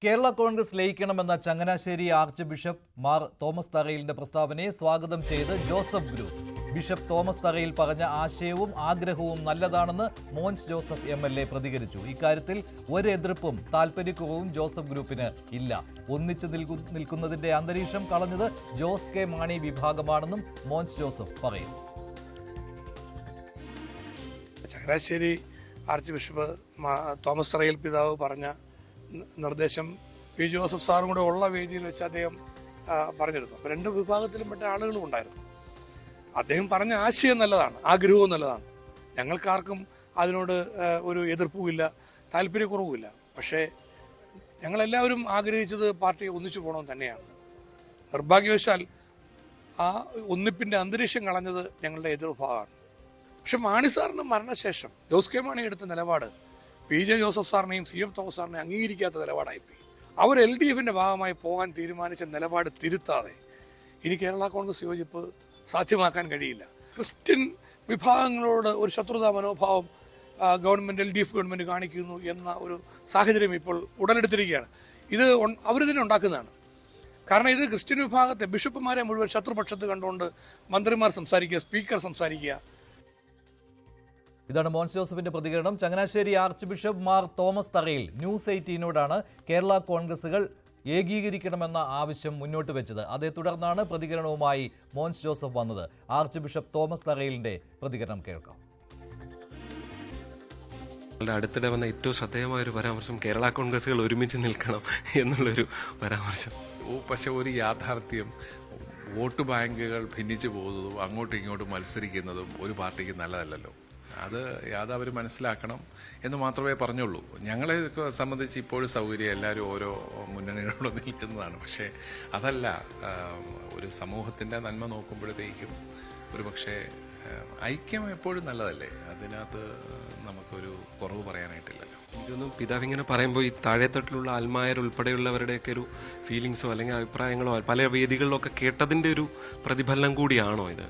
കേരള കോൺഗ്രസ് ലയിക്കണമെന്ന Changanassery archbishop Mar Thomas തറയിലിന്റെ പ്രസ്താവനയെ സ്വാഗതം ചെയ്ത് ജോസഫ് ഗ്രൂപ്പ്. ബിഷപ്പ് തോമസ് തറയിൽ പറഞ്ഞ ആശയവും ആഗ്രഹവും നല്ലതാണെന്ന് മോൻസ് ജോസഫ് MLA പ്രതികരിച്ചു. ഇക്കാര്യത്തിൽ ഒരു എതിർപ്പും താൽപര്യക്കുറവും ജോസഫ് ഗ്രൂപ്പിന് ഇല്ല. ഒന്നിച്ചു നിൽക്കുന്നതിന്റെ അന്തരീക്ഷം കളഞ്ഞത് ജോസ് കെ മാണി വിഭാഗമാണെന്നും മോൻസ് ജോസഫ് പറയുന്നു. ചങ്ങനാശ്ശേരി ആർച്ച് ബിഷപ്പ് തോമസ് തറയിൽ പിതാവ് പറഞ്ഞ നിർദ്ദേശം പി ജോസഫ് സാറും കൂടെ ഉള്ള വേദിയിൽ വെച്ച് അദ്ദേഹം പറഞ്ഞെടുക്കും. അപ്പോൾ രണ്ട് വിഭാഗത്തിലും പെട്ട ആളുകളും ഉണ്ടായിരുന്നു. അദ്ദേഹം പറഞ്ഞ ആശയം നല്ലതാണ്, ആഗ്രഹവും നല്ലതാണ്. ഞങ്ങൾക്കാർക്കും അതിനോട് ഒരു എതിർപ്പുമില്ല, താല്പര്യക്കുറവുമില്ല. പക്ഷേ ഞങ്ങളെല്ലാവരും ആഗ്രഹിച്ചത് പാർട്ടി ഒന്നിച്ചു പോകണമെന്ന് തന്നെയാണ്. നിർഭാഗ്യവശാൽ ആ ഒന്നിപ്പിൻ്റെ അന്തരീക്ഷം കളഞ്ഞത് ഞങ്ങളുടെ എതിർഭാഗമാണ്. പക്ഷെ മാണി സാറിന് മരണശേഷം ജോസ് കെ മാണി എടുത്ത നിലപാട് PJ ജോസഫ് സാറിനെയും CM തോമസ് സാറിനെയും അംഗീകരിക്കാത്ത നിലപാടായിപ്പോയി. അവർ LDFിൻ്റെ ഭാഗമായി പോകാൻ തീരുമാനിച്ച നിലപാട് തിരുത്താതെ ഇനി കേരള കോൺഗ്രസ് യോജിപ്പ് സാധ്യമാക്കാൻ കഴിയില്ല. ക്രിസ്ത്യൻ വിഭാഗങ്ങളോട് ഒരു ശത്രുതാ മനോഭാവം ഗവൺമെൻറ് LDF ഗവൺമെൻറ് കാണിക്കുന്നു എന്ന ഒരു സാഹചര്യം ഇപ്പോൾ ഉടലെടുത്തിരിക്കുകയാണ്. ഇത് അവർ തന്നെ ഉണ്ടാക്കുന്നതാണ്. കാരണം ഇത് ക്രിസ്ത്യൻ വിഭാഗത്തെ ബിഷപ്പുമാരെ മുഴുവൻ ശത്രുപക്ഷത്ത് കണ്ടുകൊണ്ട് മന്ത്രിമാർ സംസാരിക്കുക, സ്പീക്കർ സംസാരിക്കുക. ഇതാണ് മോൻസ് ജോസഫിന്റെ പ്രതികരണം. Changanassery archbishop Mar Thomas തറയിൽ ന്യൂസ് 18നോടാണ് കേരള കോൺഗ്രസുകൾ ഏകീകരിക്കണമെന്ന ആവശ്യം മുന്നോട്ട് വെച്ചത്. അതേ തുടർന്നാണ് പ്രതികരണവുമായി മോൻസ് ജോസഫ് വന്നത്. ആർച്ച് ബിഷപ്പ് തോമസ് തറയിലിന്റെ പ്രതികരണം കേൾക്കാം. അടുത്തിടെ വന്ന ഏറ്റവും ശ്രദ്ധേയമായ ഒരു പരാമർശം കേരള കോൺഗ്രസുകൾ ഒരുമിച്ച് നിൽക്കണം എന്നുള്ളൊരു പരാമർശം. പക്ഷെ ഒരു യാഥാർത്ഥ്യം, വോട്ട് ബാങ്കുകൾ ഭിന്നിച്ചു പോകുന്നതും അങ്ങോട്ടും ഇങ്ങോട്ടും മത്സരിക്കുന്നതും ഒരു പാർട്ടിക്ക് നല്ലതല്ലല്ലോ. അത് അവർ മനസ്സിലാക്കണം എന്ന് മാത്രമേ പറഞ്ഞുള്ളൂ. ഞങ്ങളെ സംബന്ധിച്ച് ഇപ്പോഴും സൗകര്യം എല്ലാവരും ഓരോ മുന്നണികളോട് നിൽക്കുന്നതാണ്. പക്ഷേ അതല്ല, ഒരു സമൂഹത്തിൻ്റെ നന്മ നോക്കുമ്പോഴത്തേക്കും ഒരു പക്ഷേ ഐക്യം എപ്പോഴും നല്ലതല്ലേ. അതിനകത്ത് നമുക്കൊരു കുറവ് പറയാനായിട്ടില്ലല്ലോ. ഇതൊന്നും പിതാവ് ഇങ്ങനെ പറയുമ്പോൾ ഈ താഴെത്തട്ടിലുള്ള ആൽമായർ ഉൾപ്പെടെയുള്ളവരുടെയൊക്കെ ഒരു ഫീലിങ്സോ അല്ലെങ്കിൽ അഭിപ്രായങ്ങളോ പല വേദികളിലൊക്കെ കേട്ടതിൻ്റെ ഒരു പ്രതിഫലനം കൂടിയാണോ ഇത്?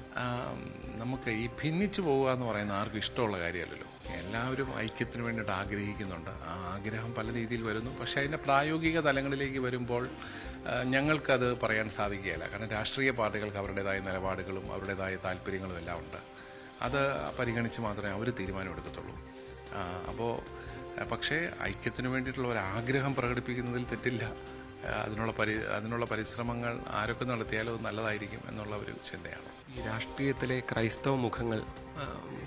നമുക്ക് ഈ ഭിന്നിച്ചു പോകുക എന്ന് പറയുന്ന ആർക്കും ഇഷ്ടമുള്ള കാര്യമല്ലല്ലോ. എല്ലാവരും ഐക്യത്തിന് വേണ്ടിയിട്ട് ആഗ്രഹിക്കുന്നുണ്ട്. ആ ആഗ്രഹം പല രീതിയിൽ വരുന്നു. പക്ഷേ അതിൻ്റെ പ്രായോഗിക തലങ്ങളിലേക്ക് വരുമ്പോൾ ഞങ്ങൾക്കത് പറയാൻ സാധിക്കുകയില്ല. കാരണം രാഷ്ട്രീയ പാർട്ടികൾക്ക് അവരുടേതായ നിലപാടുകളും അവരുടേതായ താല്പര്യങ്ങളും എല്ലാം ഉണ്ട്. അത് പരിഗണിച്ച് മാത്രമേ അവർ തീരുമാനമെടുക്കത്തുള്ളൂ. പക്ഷേ ഐക്യത്തിന് വേണ്ടിയിട്ടുള്ള ഒരു ആഗ്രഹം പ്രകടിപ്പിക്കുന്നതിൽ തെറ്റില്ല. അതിനുള്ള പരിശ്രമങ്ങൾ ആരൊക്കെ നടത്തിയാലും നല്ലതായിരിക്കും എന്നുള്ള ഒരു ചിന്തയാണ്. ഈ രാഷ്ട്രീയത്തിലെ ക്രൈസ്തവ മുഖങ്ങൾ,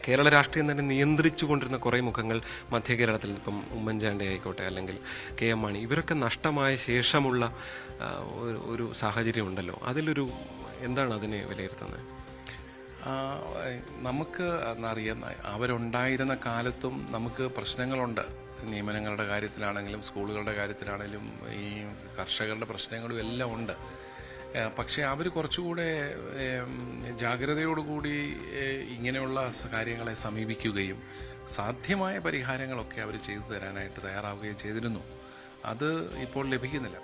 കേരള രാഷ്ട്രീയം തന്നെ നിയന്ത്രിച്ചു കൊണ്ടിരുന്ന കുറേ മുഖങ്ങൾ മധ്യ കേരളത്തിൽ, ഇപ്പം ഉമ്മൻചാണ്ടി ആയിക്കോട്ടെ അല്ലെങ്കിൽ KM മാണി, ഇവരൊക്കെ നഷ്ടമായ ശേഷമുള്ള ഒരു സാഹചര്യം ഉണ്ടല്ലോ. അതിലൊരു എന്താണ് അതിനെ വിലയിരുത്തുന്നത്? നമുക്ക് അറിയാം, അവരുണ്ടായിരുന്ന കാലത്തും നമുക്ക് പ്രശ്നങ്ങളുണ്ട്. നിയമനങ്ങളുടെ കാര്യത്തിലാണെങ്കിലും സ്കൂളുകളുടെ കാര്യത്തിലാണെങ്കിലും ഈ കർഷകരുടെ പ്രശ്നങ്ങളും എല്ലാം ഉണ്ട്. പക്ഷേ അവർ കുറച്ചുകൂടെ ജാഗ്രതയോടുകൂടി ഇങ്ങനെയുള്ള കാര്യങ്ങളെ സമീപിക്കുകയും സാധ്യമായ പരിഹാരങ്ങളൊക്കെ അവർ ചെയ്തു തരാനായിട്ട് തയ്യാറാവുകയും ചെയ്തിരുന്നു. അത് ഇപ്പോൾ ലഭിക്കുന്നില്ല.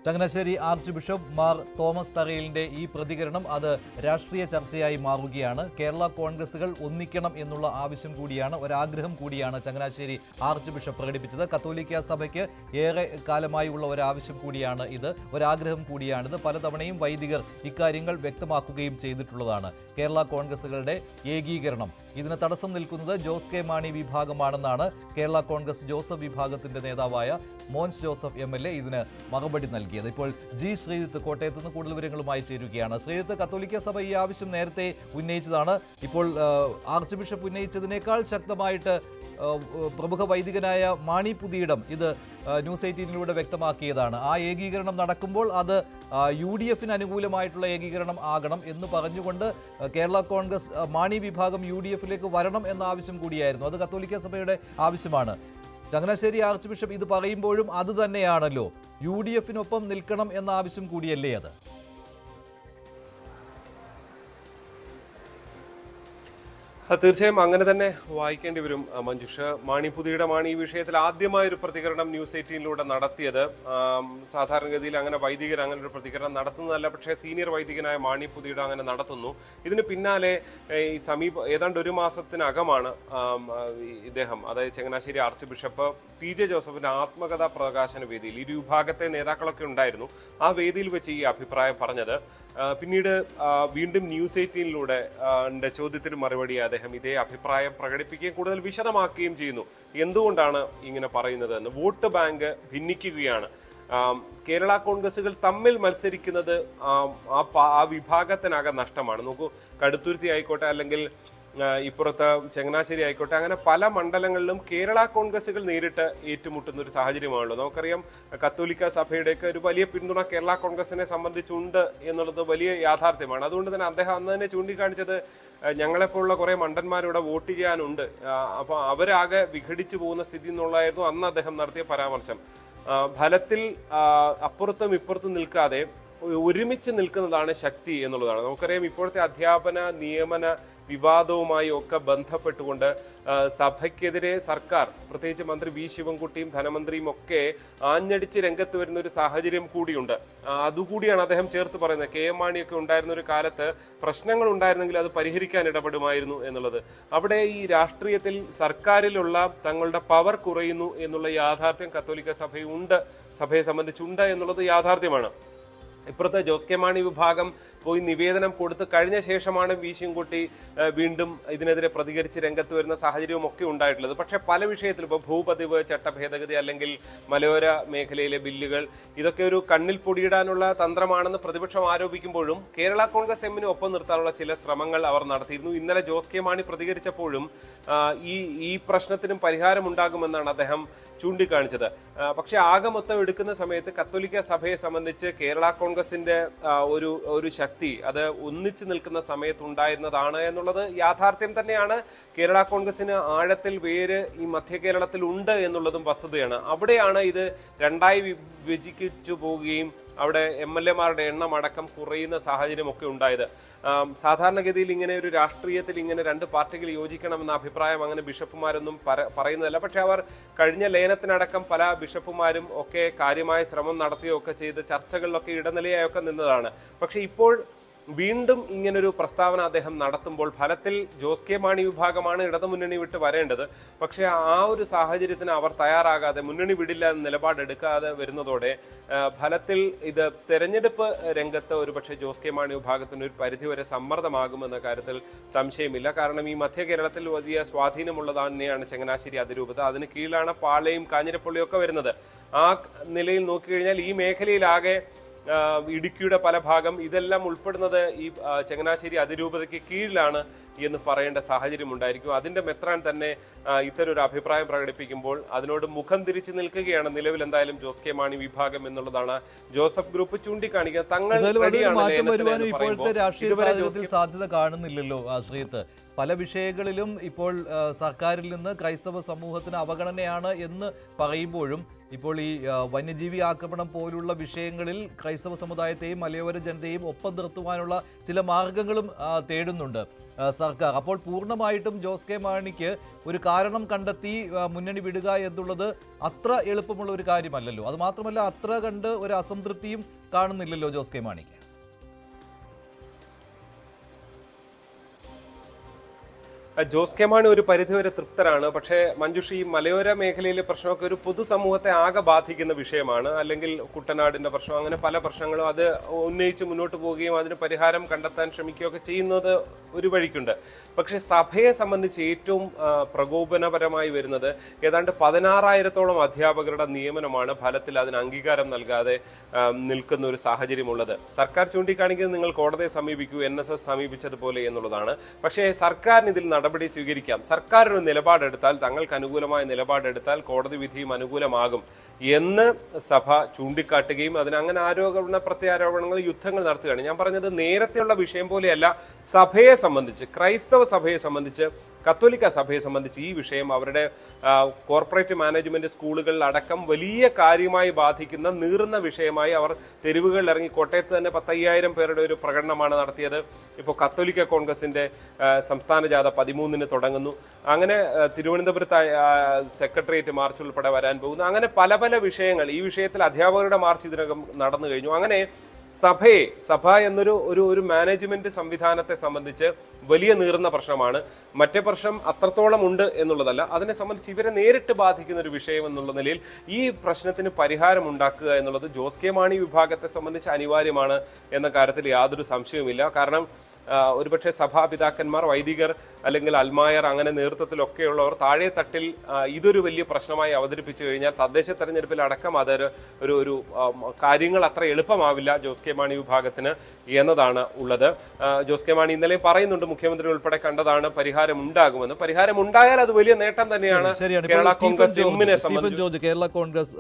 Changanassery archbishop Mar Thomas തറയിലിന്റെ ഈ പ്രതികരണം അത് രാഷ്ട്രീയ ചർച്ചയായി മാറുകയാണ്. കേരള കോൺഗ്രസുകൾ ഒന്നിക്കണം എന്നുള്ള ആവശ്യം കൂടിയാണ്, ഒരാഗ്രഹം കൂടിയാണ് ചങ്ങനാശ്ശേരി ആർച്ച് ബിഷപ്പ് പ്രകടിപ്പിച്ചത്. കത്തോലിക്ക സഭയ്ക്ക് ഏറെ കാലമായി ഉള്ള ഒരാവശ്യം കൂടിയാണ് ഇത്, ഒരാഗ്രഹം കൂടിയാണിത്. പലതവണയും വൈദികർ ഇക്കാര്യങ്ങൾ വ്യക്തമാക്കുകയും ചെയ്തിട്ടുള്ളതാണ്. കേരള കോൺഗ്രസുകളുടെ ഏകീകരണം, ഇതിന് തടസ്സം നിൽക്കുന്നത് ജോസ് കെ മാണി വിഭാഗമാണെന്നാണ് കേരള കോൺഗ്രസ് ജോസഫ് വിഭാഗത്തിന്റെ നേതാവായ മോൻസ് ജോസഫ് MLA ഇതിന് മറുപടി നൽകിയത്. ഇപ്പോൾ G ശ്രീജിത്ത് കോട്ടയത്ത് നിന്ന് കൂടുതൽ വിവരങ്ങളുമായി ചേരുകയാണ്. ശ്രീജിത്ത്, കത്തോലിക്ക സഭ ഈ ആവശ്യം നേരത്തെ ഉന്നയിച്ചതാണ്. ഇപ്പോൾ ആർച്ച് ബിഷപ്പ് ഉന്നയിച്ചതിനേക്കാൾ ശക്തമായിട്ട് പ്രമുഖ വൈദികനായ മാണി പുതിയിടം ഇത് ന്യൂസ് 18ലൂടെ വ്യക്തമാക്കിയതാണ്. ആ ഏകീകരണം നടക്കുമ്പോൾ അത് UDFന് അനുകൂലമായിട്ടുള്ള ഏകീകരണം ആകണം എന്ന് പറഞ്ഞുകൊണ്ട് കേരള കോൺഗ്രസ് മാണി വിഭാഗം UDFിലേക്ക് വരണം എന്ന ആവശ്യം കൂടിയായിരുന്നു. അത് കത്തോലിക്ക സഭയുടെ ആവശ്യമാണ്. ചങ്ങനാശ്ശേരി ആർച്ച് ബിഷപ്പ് ഇത് പറയുമ്പോഴും അത് തന്നെയാണല്ലോ, UDFിനൊപ്പം നിൽക്കണം എന്ന ആവശ്യം കൂടിയല്ലേ അത്? തീർച്ചയായും അങ്ങനെ തന്നെ വായിക്കേണ്ടി വരും മഞ്ജുഷ. മാണിപുതിയുടെ ഈ വിഷയത്തിൽ ആദ്യമായ ഒരു പ്രതികരണം ന്യൂസ് 18 നടത്തിയത്. സാധാരണഗതിയിൽ അങ്ങനെ വൈദികർ അങ്ങനെ ഒരു പ്രതികരണം നടത്തുന്നതല്ല, പക്ഷേ സീനിയർ വൈദികനായ മാണിപുതിയുടെ അങ്ങനെ നടത്തുന്നു. ഇതിന് പിന്നാലെ ഈ ഏതാണ്ട് ഒരു മാസത്തിനകമാണ് ഇദ്ദേഹം, അതായത് ചങ്ങനാശ്ശേരി ആർച്ച് ബിഷപ്പ് PJ ജോസഫിന്റെ ആത്മകഥാ പ്രകാശന വേദിയിൽ ഇരു വിഭാഗത്തെ നേതാക്കളൊക്കെ ഉണ്ടായിരുന്നു. ആ വേദിയിൽ വെച്ച് ഈ അഭിപ്രായം പറഞ്ഞത്. പിന്നീട് വീണ്ടും ന്യൂസ് 18 ചോദ്യത്തിന് മറുപടിയായി അദ്ദേഹം ഇതേ അഭിപ്രായം പ്രകടിപ്പിക്കുകയും കൂടുതൽ വിശദമാക്കുകയും ചെയ്യുന്നു. എന്തുകൊണ്ടാണ് ഇങ്ങനെ പറയുന്നത് എന്ന്. വോട്ട് ബാങ്ക് ഭിന്നിക്കുകയാണ്. കേരള കോൺഗ്രസുകൾ തമ്മിൽ മത്സരിക്കുന്നത് ആ വിഭാഗത്തിനകം നഷ്ടമാണ്. നോക്കൂ, കടുത്തുരുത്തി ആയിക്കോട്ടെ, അല്ലെങ്കിൽ ഇപ്പുറത്ത് ചങ്ങനാശ്ശേരി ആയിക്കോട്ടെ, അങ്ങനെ പല മണ്ഡലങ്ങളിലും കേരള കോൺഗ്രസുകൾ നേരിട്ട് ഏറ്റുമുട്ടുന്ന ഒരു സാഹചര്യമാണല്ലോ. നമുക്കറിയാം, കത്തോലിക്ക സഭയുടെയൊക്കെ ഒരു വലിയ പിന്തുണ കേരള കോൺഗ്രസിനെ സംബന്ധിച്ചുണ്ട് എന്നുള്ളത് വലിയ യാഥാർത്ഥ്യമാണ്. അതുകൊണ്ട് തന്നെ അദ്ദേഹം അന്ന് തന്നെ ചൂണ്ടിക്കാണിച്ചത് ഞങ്ങളെപ്പോലുള്ള കുറെ മണ്ടന്മാരിവിടെ വോട്ട് ചെയ്യാനുണ്ട്, അപ്പൊ അവരാകെ വിഘടിച്ചു പോകുന്ന സ്ഥിതി എന്നുള്ളതായിരുന്നു അന്ന് അദ്ദേഹം നടത്തിയ പരാമർശം. ഫലത്തിൽ അപ്പുറത്തും ഇപ്പുറത്തും നിൽക്കാതെ ഒരുമിച്ച് നിൽക്കുന്നതാണ് ശക്തി എന്നുള്ളതാണ്. നമുക്കറിയാം, ഇപ്പോഴത്തെ അധ്യാപന നിയമന വിവാദവുമായി ഒക്കെ ബന്ധപ്പെട്ടുകൊണ്ട് സഭയ്ക്കെതിരെ സർക്കാർ, പ്രത്യേകിച്ച് മന്ത്രി വി ശിവൻകുട്ടിയും ധനമന്ത്രിയും ഒക്കെ ആഞ്ഞടിച്ച് രംഗത്ത് വരുന്ന ഒരു സാഹചര്യം കൂടിയുണ്ട്. അതുകൂടിയാണ് അദ്ദേഹം ചേർത്ത് പറയുന്നത്. KM മാണിയൊക്കെ ഉണ്ടായിരുന്ന ഒരു കാലത്ത് പ്രശ്നങ്ങൾ ഉണ്ടായിരുന്നെങ്കിൽ അത് പരിഹരിക്കാൻ ഇടപെടുമായിരുന്നു എന്നുള്ളത്. അവിടെ ഈ രാഷ്ട്രീയത്തിൽ സർക്കാരിലുള്ള തങ്ങളുടെ പവർ കുറയുന്നു എന്നുള്ള യാഥാർത്ഥ്യം കത്തോലിക്ക സഭയെ സംബന്ധിച്ചുണ്ട് എന്നുള്ളത് യാഥാർത്ഥ്യമാണ്. ഇപ്പുറത്തെ ജോസ് കെ മാണി വിഭാഗം പോയി നിവേദനം കൊടുത്ത് കഴിഞ്ഞ ശേഷമാണ് വി ശിവൻകുട്ടി വീണ്ടും ഇതിനെതിരെ പ്രതികരിച്ച് രംഗത്ത് വരുന്ന സാഹചര്യവും ഒക്കെ ഉണ്ടായിട്ടുള്ളത്. പക്ഷെ പല വിഷയത്തിലും ഇപ്പോൾ ഭൂപതിവ് ചട്ട ഭേദഗതി അല്ലെങ്കിൽ മലയോര മേഖലയിലെ ബില്ലുകൾ, ഇതൊക്കെ ഒരു കണ്ണിൽ പൊടിയിടാനുള്ള തന്ത്രമാണെന്ന് പ്രതിപക്ഷം ആരോപിക്കുമ്പോഴും കേരള കോൺഗ്രസ് എമ്മിനെ ഒപ്പം നിർത്താനുള്ള ചില ശ്രമങ്ങൾ അവർ നടത്തിയിരുന്നു. ഇന്നലെ ജോസ് കെ മാണി പ്രതികരിച്ചപ്പോഴും ഈ പ്രശ്നത്തിനും പരിഹാരമുണ്ടാകുമെന്നാണ് അദ്ദേഹം ചൂണ്ടിക്കാണിച്ചത്. പക്ഷെ ആകെ മൊത്തം എടുക്കുന്ന സമയത്ത് കത്തോലിക്ക സഭയെ സംബന്ധിച്ച് കേരള കോൺഗ്രസിന്റെ ഒരു ശക്തി അത് ഒന്നിച്ചു നിൽക്കുന്ന സമയത്ത് ഉണ്ടായിരുന്നതാണ് എന്നുള്ളത് യാഥാർത്ഥ്യം തന്നെയാണ്. കേരള കോൺഗ്രസിന് ആഴത്തിൽ വേര് ഈ മധ്യ കേരളത്തിൽ ഉണ്ട് എന്നുള്ളതും വസ്തുതയാണ്. അവിടെയാണ് ഇത് രണ്ടായി വിഭജിച്ചു പോവുകയും അവിടെ MLA-മാരുടെ എണ്ണം അടക്കം കുറയുന്ന സാഹചര്യമൊക്കെ ഉണ്ടായത്. സാധാരണഗതിയിൽ ഇങ്ങനെ ഒരു രാഷ്ട്രീയത്തിൽ ഇങ്ങനെ രണ്ട് പാർട്ടികൾ യോജിക്കണമെന്ന അഭിപ്രായം അങ്ങനെ ബിഷപ്പുമാരൊന്നും പറയുന്നതല്ല. പക്ഷെ അവർ കഴിഞ്ഞ ലയനത്തിനടക്കം പല ബിഷപ്പുമാരും ഒക്കെ കാര്യമായ ശ്രമം നടത്തുകയൊക്കെ ചെയ്ത് ചർച്ചകളിലൊക്കെ ഇടനിലയായൊക്കെ നിന്നതാണ്. പക്ഷെ ഇപ്പോൾ വീണ്ടും ഇങ്ങനൊരു പ്രസ്താവന അദ്ദേഹം നടത്തുമ്പോൾ ഫലത്തിൽ ജോസ് കെ മാണി വിഭാഗമാണ് ഇടതുമുന്നണി വിട്ട് വരേണ്ടത്. പക്ഷെ ആ ഒരു സാഹചര്യത്തിന് അവർ തയ്യാറാകാതെ, മുന്നണി വിടില്ല എന്ന നിലപാടെടുക്കാതെ വരുന്നതോടെ ഫലത്തിൽ ഇത് തെരഞ്ഞെടുപ്പ് രംഗത്ത് ഒരുപക്ഷെ ജോസ് കെ മാണി വിഭാഗത്തിന് ഒരു പരിധിവരെ സമ്മർദ്ദമാകുമെന്ന കാര്യത്തിൽ സംശയമില്ല. കാരണം ഈ മധ്യ കേരളത്തിൽ വലിയ സ്വാധീനമുള്ളത് തന്നെയാണ് ചങ്ങനാശ്ശേരി അതിരൂപത. അതിന് കീഴിലാണ് പാളയും കാഞ്ഞിരപ്പള്ളിയും ഒക്കെ വരുന്നത്. ആ നിലയിൽ നോക്കിക്കഴിഞ്ഞാൽ ഈ മേഖലയിലാകെ ഇടുക്കിയുടെ പല ഭാഗം ഇതെല്ലാം ഉൾപ്പെടുന്നത് ഈ ചങ്ങനാശ്ശേരി അതിരൂപതയ്ക്ക് കീഴിലാണ് എന്ന് പറയേണ്ട സാഹചര്യം ഉണ്ടായിരിക്കും. അതിന്റെ മെത്രാൻ തന്നെ ഇത്തരം ഒരു അഭിപ്രായം പ്രകടിപ്പിക്കുമ്പോൾ അതിനോട് മുഖം തിരിച്ചു നിൽക്കുകയാണ് നിലവിൽ എന്തായാലും ജോസ് കെ മാണി വിഭാഗം എന്നുള്ളതാണ് ജോസഫ് ഗ്രൂപ്പ് ചൂണ്ടിക്കാണിക്കുന്നത്. ഇപ്പോഴത്തെ രാഷ്ട്രീയ സാഹചര്യത്തിൽ സാധ്യത കാണുന്നില്ലല്ലോ ആശ്രയത്ത്. പല വിഷയങ്ങളിലും ഇപ്പോൾ സർക്കാരിൽ നിന്ന് ക്രൈസ്തവ സമൂഹത്തിന് അവഗണനയാണ് എന്ന് പറയുമ്പോഴും ഇപ്പോൾ ഈ വന്യജീവി ആക്രമണം പോലുള്ള വിഷയങ്ങളിൽ ക്രൈസ്തവ സമുദായത്തെയും മലയോര ജനതയെയും ഒപ്പം നിർത്തുവാനുള്ള ചില മാർഗങ്ങളും തേടുന്നുണ്ട് സർക്കാർ. അപ്പോൾ പൂർണ്ണമായിട്ടും ജോസ് കെ മാണിക്ക് ഒരു കാരണം കണ്ടെത്തി മുന്നണി വിടുക എന്നുള്ളത് അത്ര എളുപ്പമുള്ള ഒരു കാര്യമല്ലല്ലോ. അത് മാത്രമല്ല, അത്ര കണ്ട് ഒരു അസംതൃപ്തിയും കാണുന്നില്ലല്ലോ ജോസ് കെ മാണിക്ക്. ജോസ് കെ മാണി ഒരു പരിധിവരെ തൃപ്തരാണ്. പക്ഷേ മഞ്ജുഷി, ഈ മലയോര മേഖലയിലെ പ്രശ്നമൊക്കെ ഒരു പൊതുസമൂഹത്തെ ആകെ ബാധിക്കുന്ന വിഷയമാണ്. അല്ലെങ്കിൽ കുട്ടനാടിന്റെ പ്രശ്നം, അങ്ങനെ പല പ്രശ്നങ്ങളും അത് ഉന്നയിച്ച് മുന്നോട്ട് പോവുകയും അതിന് പരിഹാരം കണ്ടെത്താൻ ശ്രമിക്കുകയൊക്കെ ചെയ്യുന്നത് ഒരു വഴിക്കുണ്ട്. പക്ഷെ സഭയെ സംബന്ധിച്ച് ഏറ്റവും പ്രകോപനപരമായി വരുന്നത് ഏതാണ്ട് 16,000-ഓളം അധ്യാപകരുടെ നിയമനമാണ് ഫലത്തിൽ അതിന് അംഗീകാരം നൽകാതെ നിൽക്കുന്ന ഒരു സാഹചര്യമുള്ളത്. സർക്കാർ ചൂണ്ടിക്കാണിക്കുന്നത് നിങ്ങൾ കോടതിയെ സമീപിക്കൂ, NSS സമീപിച്ചതുപോലെ എന്നുള്ളതാണ്. പക്ഷേ സർക്കാരിന് ഇതിൽ നടപടി സ്വീകരിക്കാം. സർക്കാർ ഒരു നിലപാടെടുത്താൽ, തങ്ങൾക്ക് അനുകൂലമായ നിലപാടെടുത്താൽ കോടതി വിധിയും അനുകൂലമാകും എന്ന് സഭ ചൂണ്ടിക്കാട്ടുകയും അതിനങ്ങനെ ആരോപണ പ്രത്യാരോപണങ്ങൾ, യുദ്ധങ്ങൾ നടത്തുകയാണ്. ഞാൻ പറഞ്ഞത് നേരത്തെയുള്ള വിഷയം പോലെയല്ല. സഭയെ സംബന്ധിച്ച്, ക്രൈസ്തവ സഭയെ സംബന്ധിച്ച് കത്തോലിക്ക സഭയെ സംബന്ധിച്ച് ഈ വിഷയം അവരുടെ കോർപ്പറേറ്റ് മാനേജ്മെന്റ് സ്കൂളുകളിൽ അടക്കം വലിയ കാര്യമായി ബാധിക്കുന്ന നീറുന്ന വിഷയമായി അവർ തെരുവുകളിൽ ഇറങ്ങി. കോട്ടയത്ത് തന്നെ 10,000 പേരുടെ ഒരു പ്രകടനമാണ് നടത്തിയത്. ഇപ്പോൾ കത്തോലിക്ക കോൺഗ്രസിന്റെ സംസ്ഥാന ജാഥ 13-ന് തുടങ്ങുന്നു. അങ്ങനെ തിരുവനന്തപുരത്ത് സെക്രട്ടേറിയറ്റ് മാർച്ച് ഉൾപ്പെടെ വരാൻ പോകുന്നു. അങ്ങനെ പല പല വിഷയങ്ങൾ. ഈ വിഷയത്തിൽ അധ്യാപകരുടെ മാർച്ച് ഇതിനകം നടന്നു കഴിഞ്ഞു. അങ്ങനെ സഭ എന്നൊരു ഒരു മാനേജ്മെന്റ് സംവിധാനത്തെ സംബന്ധിച്ച് വലിയ നീറുന്ന പ്രശ്നമാണ്. മറ്റേ പ്രശ്നം അത്രത്തോളം ഉണ്ട് എന്നുള്ളതല്ല, അതിനെ സംബന്ധിച്ച് ഇവരെ നേരിട്ട് ബാധിക്കുന്ന ഒരു വിഷയം എന്നുള്ള നിലയിൽ ഈ പ്രശ്നത്തിന് പരിഹാരം ഉണ്ടാക്കുക എന്നുള്ളത് ജോസ് കെ മാണി വിഭാഗത്തെ സംബന്ധിച്ച് അനിവാര്യമാണ് എന്ന കാര്യത്തിൽ യാതൊരു സംശയവുമില്ല. കാരണം ഒരുപക്ഷെ സഭാപിതാക്കന്മാർ, വൈദികർ അല്ലെങ്കിൽ അൽമായർ അങ്ങനെ നേതൃത്വത്തിലൊക്കെയുള്ളവർ താഴെ തട്ടിൽ ഇതൊരു വലിയ പ്രശ്നമായി അവതരിപ്പിച്ചു കഴിഞ്ഞാൽ തദ്ദേശ തെരഞ്ഞെടുപ്പിൽ അടക്കം അതൊരു ഒരു കാര്യങ്ങൾ അത്ര എളുപ്പമാവില്ല ജോസ് കെ മാണി വിഭാഗത്തിന് എന്നതാണ് ഉള്ളത്. ജോസ് കെ മാണി ഇന്നലെ പറയുന്നുണ്ട്, മുഖ്യമന്ത്രി ഉൾപ്പെടെ കണ്ടതാണ്, പരിഹാരം ഉണ്ടാകുമെന്ന്. പരിഹാരം ഉണ്ടായാൽ അത് വലിയ നേട്ടം തന്നെയാണ് കേരള കോൺഗ്രസ് എമ്മിനെ സംബന്ധിച്ച്. കേരള കോൺഗ്രസ്